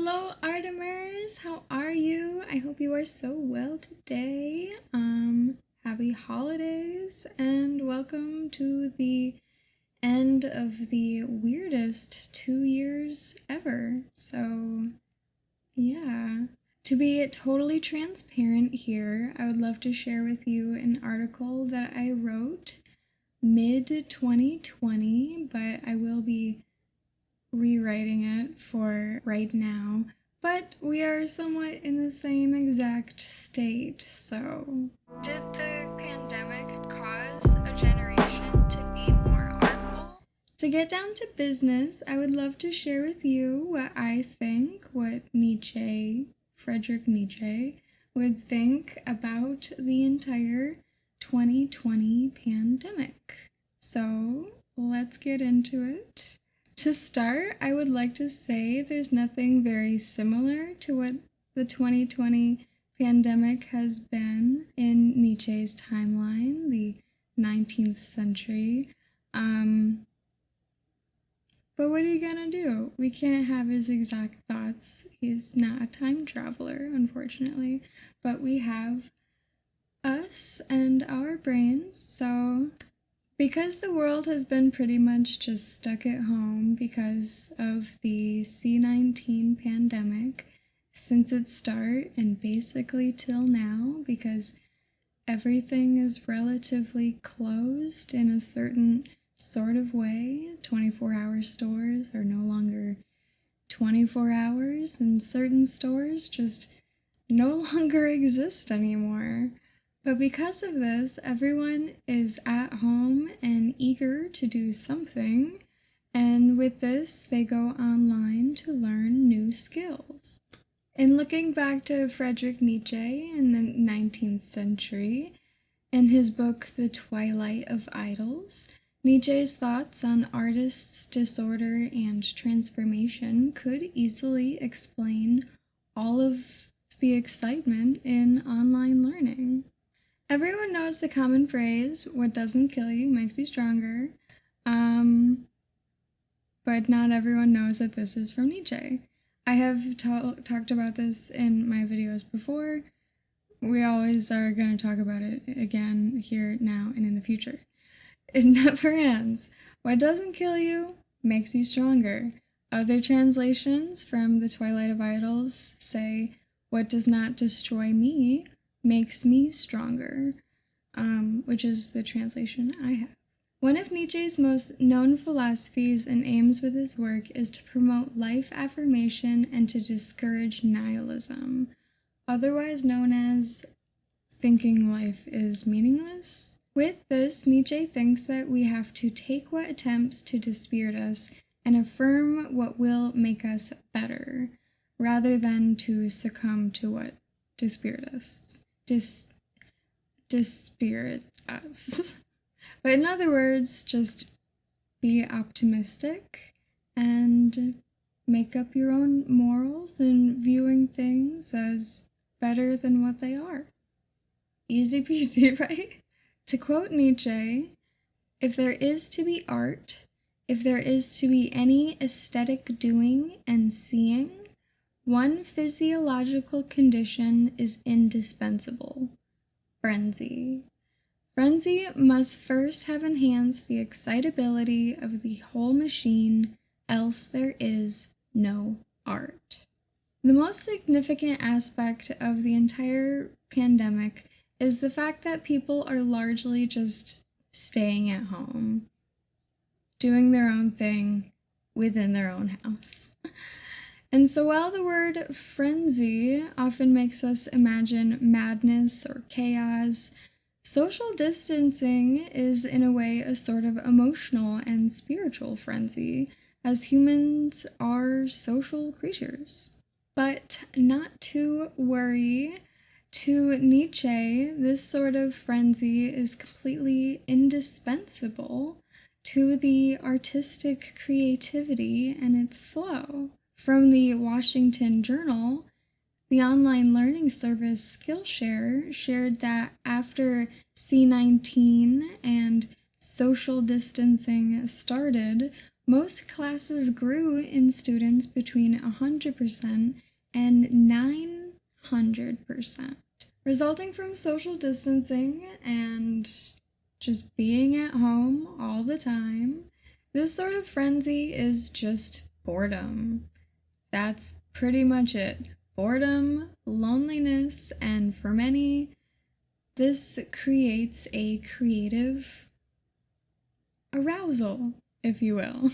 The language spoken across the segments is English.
Hello, Artemers! How are you? I hope you are so well today. Happy holidays and welcome to the end of the weirdest 2 years ever. So, yeah. To be totally transparent here, I would love to share with you an article that I wrote mid-2020, but I will be rewriting it for right now, but we are somewhat in the same exact state. So, did the pandemic cause a generation to be more artful? To get down to business, I would love to share with you what I think, what Frederick Nietzsche, would think about the entire 2020 pandemic. So, let's get into it. To start, I would like to say there's nothing very similar to what the 2020 pandemic has been in Nietzsche's timeline, the 19th century. But what are you gonna do? We can't have his exact thoughts. He's not a time traveler, unfortunately. But we have us and our brains, so because the world has been pretty much just stuck at home because of the C-19 pandemic since its start and basically till now, because everything is relatively closed in a certain sort of way. 24-hour stores are no longer 24 hours, and certain stores just no longer exist anymore. But because of this, everyone is at home and eager to do something, and with this, they go online to learn new skills. In looking back to Frederick Nietzsche in the 19th century, in his book The Twilight of Idols, Nietzsche's thoughts on artists' disorder and transformation could easily explain all of the excitement in online learning. Everyone knows the common phrase, what doesn't kill you makes you stronger, but not everyone knows that this is from Nietzsche. I have talked about this in my videos before. We always are going to talk about it again here, now, and in the future. It never ends. What doesn't kill you makes you stronger. Other translations from The Twilight of Idols say, what does not destroy me makes me stronger, which is the translation I have. One of Nietzsche's most known philosophies and aims with his work is to promote life affirmation and to discourage nihilism, otherwise known as thinking life is meaningless. With this, Nietzsche thinks that we have to take what attempts to dispirit us and affirm what will make us better, rather than to succumb to what dispirit us. Dispirit us. But in other words, just be optimistic and make up your own morals in viewing things as better than what they are. Easy peasy, right? To quote Nietzsche, if there is to be art, if there is to be any aesthetic doing and seeing, one physiological condition is indispensable: frenzy. Frenzy must first have enhanced the excitability of the whole machine, else there is no art. The most significant aspect of the entire pandemic is the fact that people are largely just staying at home, doing their own thing within their own house. And so while the word frenzy often makes us imagine madness or chaos, social distancing is in a way a sort of emotional and spiritual frenzy, as humans are social creatures. But not to worry, to Nietzsche, this sort of frenzy is completely indispensable to the artistic creativity and its flow. From the Washington Journal, the online learning service Skillshare shared that after C-19 and social distancing started, Most classes grew in students between 100% and 900%, resulting from social distancing and just being at home all the time. This sort of frenzy is just boredom. That's pretty much it. Boredom, loneliness, and for many, this creates a creative arousal, if you will.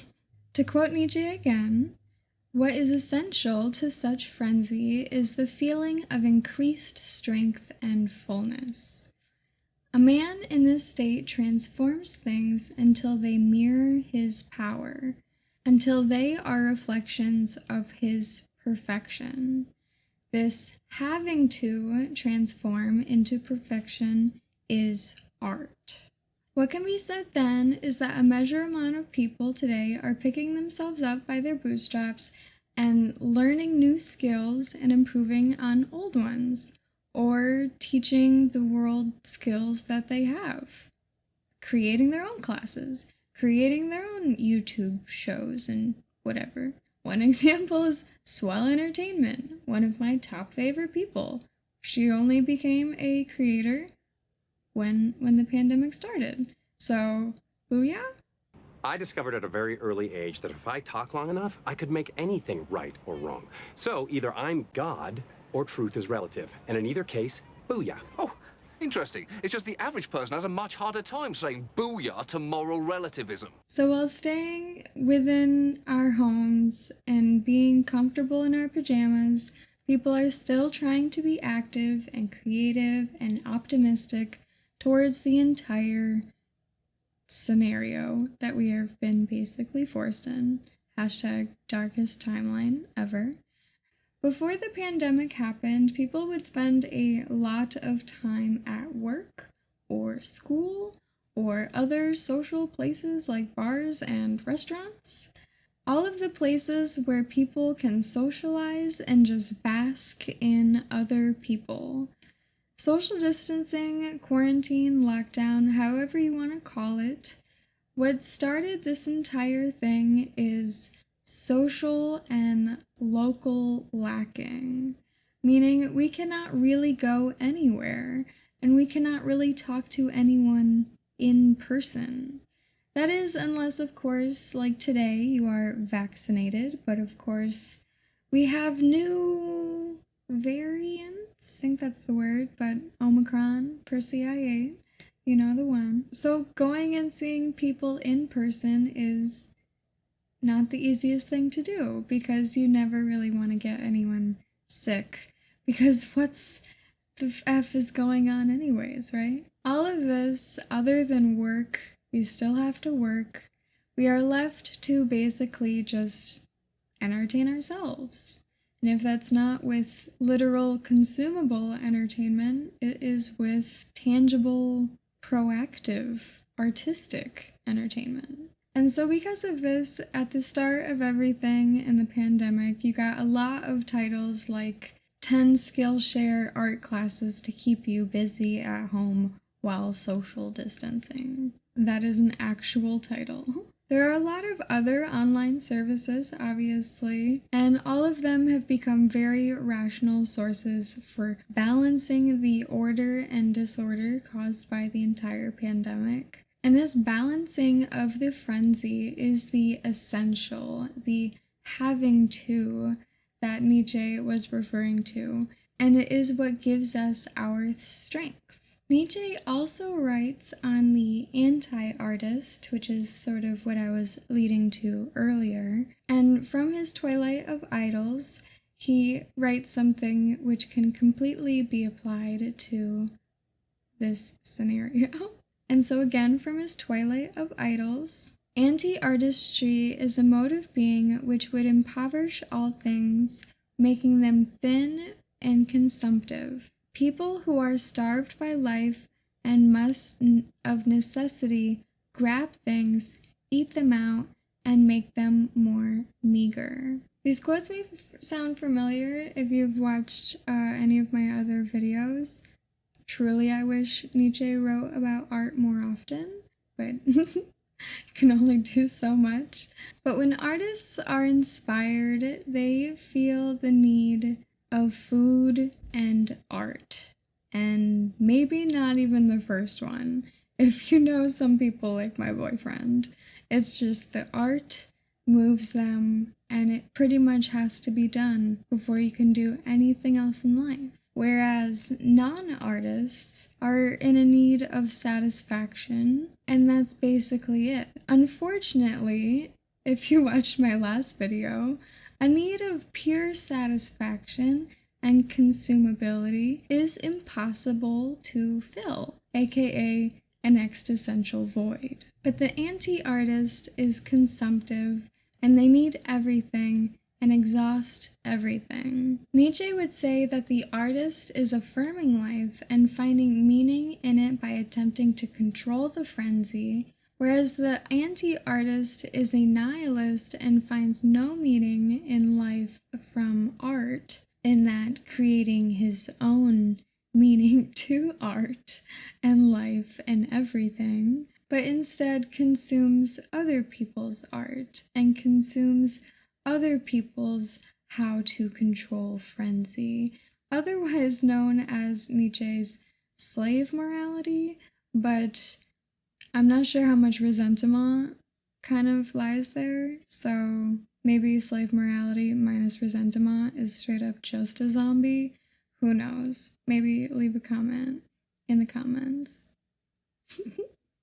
To quote Nietzsche again, what is essential to such frenzy is the feeling of increased strength and fullness. A man in this state transforms things until they mirror his power, until they are reflections of his perfection. This having to transform into perfection is art. What can be said then is that a measurable amount of people today are picking themselves up by their bootstraps and learning new skills and improving on old ones, or teaching the world skills that they have, creating their own classes, creating their own YouTube shows and whatever. One example is Swell Entertainment, one of my top favorite people. She only became a creator when the pandemic started. So, Booya? I discovered at a very early age that if I talk long enough, I could make anything right or wrong. So either I'm God or truth is relative. And in either case, booyah. Oh, interesting. It's just the average person has a much harder time saying booyah to moral relativism. So while staying within our homes and being comfortable in our pajamas, people are still trying to be active and creative and optimistic towards the entire scenario that we have been basically forced in. Hashtag darkest timeline ever. Before the pandemic happened, people would spend a lot of time at work or school or other social places like bars and restaurants. All of the places where people can socialize and just bask in other people. Social distancing, quarantine, lockdown, however you want to call it, what started this entire thing is social and local lacking, meaning we cannot really go anywhere and we cannot really talk to anyone in person. That is, unless, of course, like today, you are vaccinated, but of course, we have new variants. I think that's the word, but Omicron, Persei, you know the one. So going and seeing people in person is not the easiest thing to do because you never really want to get anyone sick because what's the F is going on anyways, right? All of this, other than work, we still have to work. We are left to basically just entertain ourselves. And if that's not with literal consumable entertainment, it is with tangible, proactive, artistic entertainment. And so because of this, at the start of everything in the pandemic, you got a lot of titles like 10 Skillshare art classes to keep you busy at home while social distancing. That is an actual title. There are a lot of other online services, obviously, and all of them have become very rational sources for balancing the order and disorder caused by the entire pandemic. And this balancing of the frenzy is the essential, the having to that Nietzsche was referring to, and it is what gives us our strength. Nietzsche also writes on the anti-artist, which is sort of what I was leading to earlier, and from his Twilight of Idols, he writes something which can completely be applied to this scenario. And so again, from his Twilight of Idols, anti-artistry is a mode of being which would impoverish all things, making them thin and consumptive. People who are starved by life and must of necessity grab things, eat them out, and make them more meager. These quotes may sound familiar if you've watched any of my other videos. Truly, I wish Nietzsche wrote about art more often, but You can only do so much. But when artists are inspired, they feel the need of food and art. And maybe not even the first one. If you know some people like my boyfriend, it's just the art moves them, and it pretty much has to be done before you can do anything else in life. Whereas non-artists are in a need of satisfaction, and that's basically it. Unfortunately, if you watched my last video, a need of pure satisfaction and consumability is impossible to fill, aka an existential void. But the anti-artist is consumptive, and they need everything and exhaust everything. Nietzsche would say that the artist is affirming life and finding meaning in it by attempting to control the frenzy, whereas the anti-artist is a nihilist and finds no meaning in life from art, in that creating his own meaning to art and life and everything, but instead consumes other people's art and consumes other people's how to control frenzy, otherwise known as Nietzsche's slave morality, but I'm not sure how much resentment kind of lies there, so maybe slave morality minus resentment is straight up just a zombie. Who knows? Maybe leave a comment in the comments.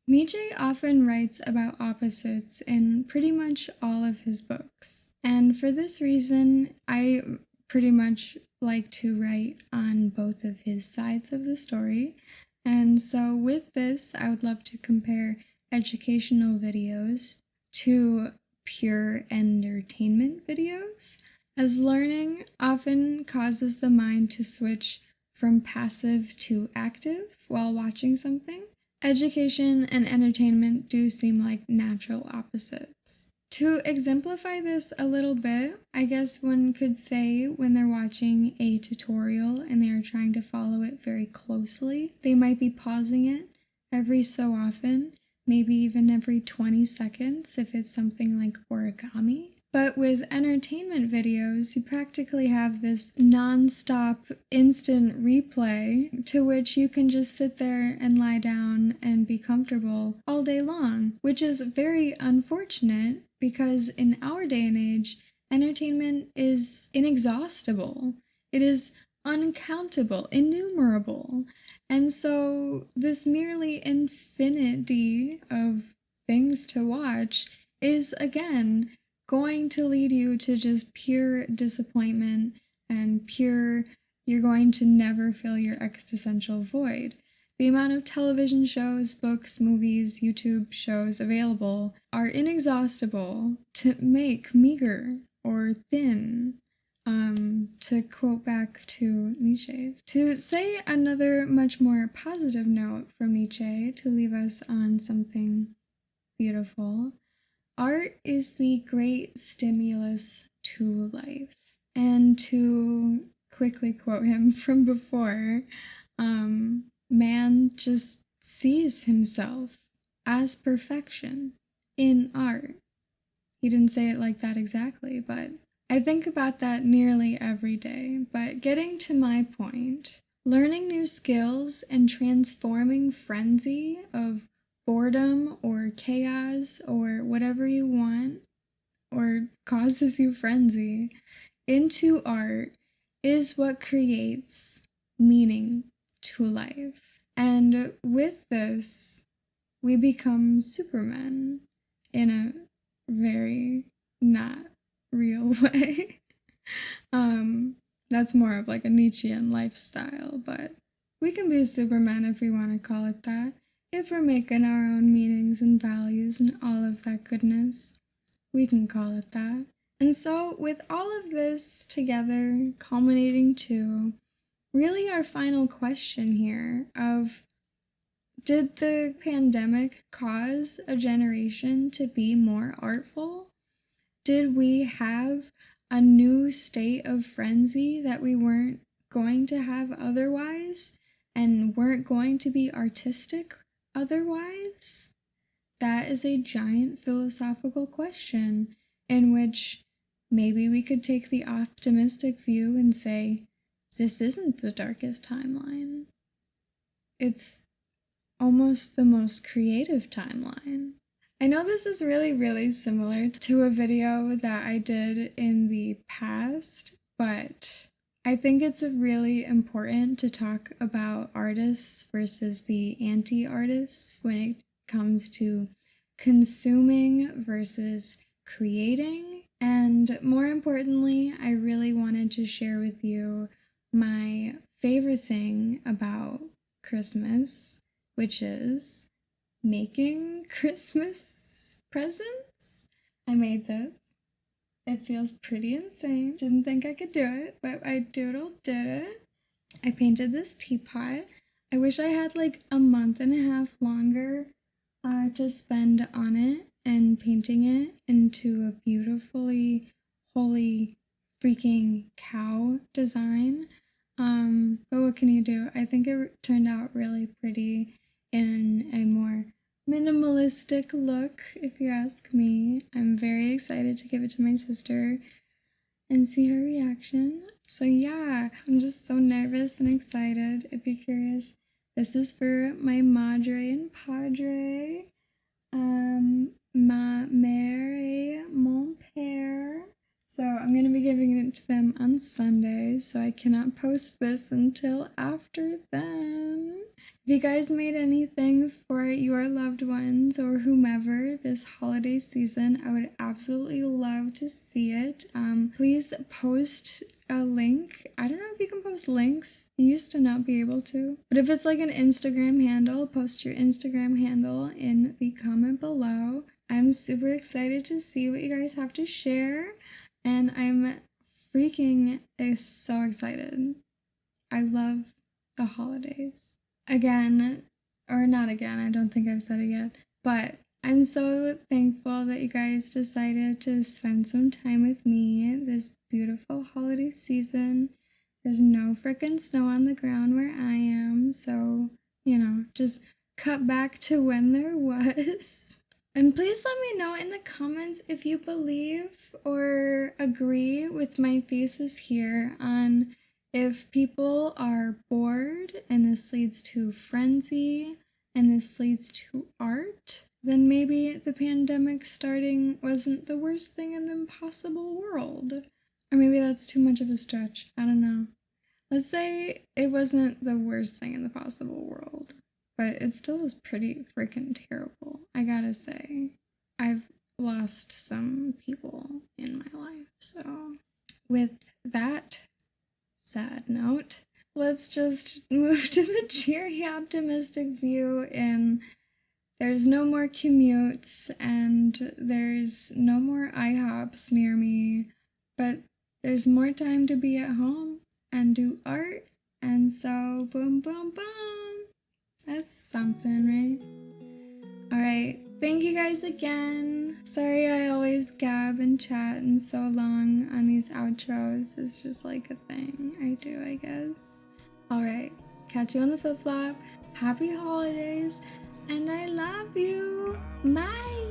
Nietzsche often writes about opposites in pretty much all of his books. And for this reason, I pretty much like to write on both of his sides of the story. And so with this, I would love to compare educational videos to pure entertainment videos, as learning often causes the mind to switch from passive to active while watching something. Education and entertainment do seem like natural opposites. To exemplify this a little bit, I guess one could say when they're watching a tutorial and they are trying to follow it very closely, they might be pausing it every so often, maybe even every 20 seconds if it's something like origami. But with entertainment videos, you practically have this non-stop instant replay to which you can just sit there and lie down and be comfortable all day long, which is very unfortunate because in our day and age, entertainment is inexhaustible. It is uncountable, innumerable. And so this nearly infinity of things to watch is, again, going to lead you to just pure disappointment and pure, you're going to never fill your existential void. The amount of television shows, books, movies, YouTube shows available are inexhaustible to make meager or thin. To quote back to Nietzsche. To say another much more positive note from Nietzsche to leave us on something beautiful, art is the great stimulus to life. And to quickly quote him from before, man just sees himself as perfection in art. He didn't say it like that exactly, but I think about that nearly every day. But getting to my point, learning new skills and transforming frenzy of boredom or chaos or whatever you want or causes you frenzy into art is what creates meaning to life. And with this, we become supermen in a very not real way. That's more of like a Nietzschean lifestyle, but we can be supermen if we want to call it that, if we're making our own meanings and values and all of that goodness. We can call it that. And so with all of this together, culminating to really our final question here of, did the pandemic cause a generation to be more artful? Did we have a new state of frenzy that we weren't going to have otherwise and weren't going to be artistic otherwise? that is a giant philosophical question in which maybe we could take the optimistic view and say, this isn't the darkest timeline. It's almost the most creative timeline. I know this is really, really similar to a video that I did in the past, but I think it's really important to talk about artists versus the anti-artists when it comes to consuming versus creating. And more importantly, I really wanted to share with you my favorite thing about Christmas, which is making Christmas presents. I made this. It feels pretty insane. Didn't think I could do it, but I did it. I painted this teapot. I wish I had like a month and a half longer to spend on it and painting it into a beautifully holy freaking cow design. But what can you do? I think it turned out really pretty in a more minimalistic look, if you ask me. I'm very excited to give it to my sister and see her reaction. So yeah, I'm just so nervous and excited. If you're curious, this is for my madre and padre, ma mère et mon père. So I'm going to be giving it to them on Sunday, so I cannot post this until after then. If you guys made anything for your loved ones or whomever this holiday season, I would absolutely love to see it. Please post a link. I don't know if you can post links. You used to not be able to. But if it's like an Instagram handle, post your Instagram handle in the comment below. I'm super excited to see what you guys have to share. And I'm freaking so excited. I love the holidays. Again, or not again, I don't think I've said it yet, but I'm so thankful that you guys decided to spend some time with me this beautiful holiday season. There's no frickin' snow on the ground where I am, so, you know, just cut back to when there was. And please let me know in the comments if you believe or agree with my thesis here on if people are bored and this leads to frenzy and this leads to art, then maybe the pandemic starting wasn't the worst thing in the impossible world. Or maybe that's too much of a stretch. I don't know. Let's say it wasn't the worst thing in the possible world, but it still was pretty freaking terrible, I gotta say. I've lost some people in my life, so with that sad note, let's just move to the cheery, optimistic view in there's no more commutes and there's no more IHOPs near me, but there's more time to be at home and do art, and so boom, boom, boom. That's something, right? Alright, thank you guys again. Sorry I always gab and chat and so long on these outros. It's just like a thing I do, I guess. Alright, catch you on the flip-flop. Happy holidays, and I love you. Bye!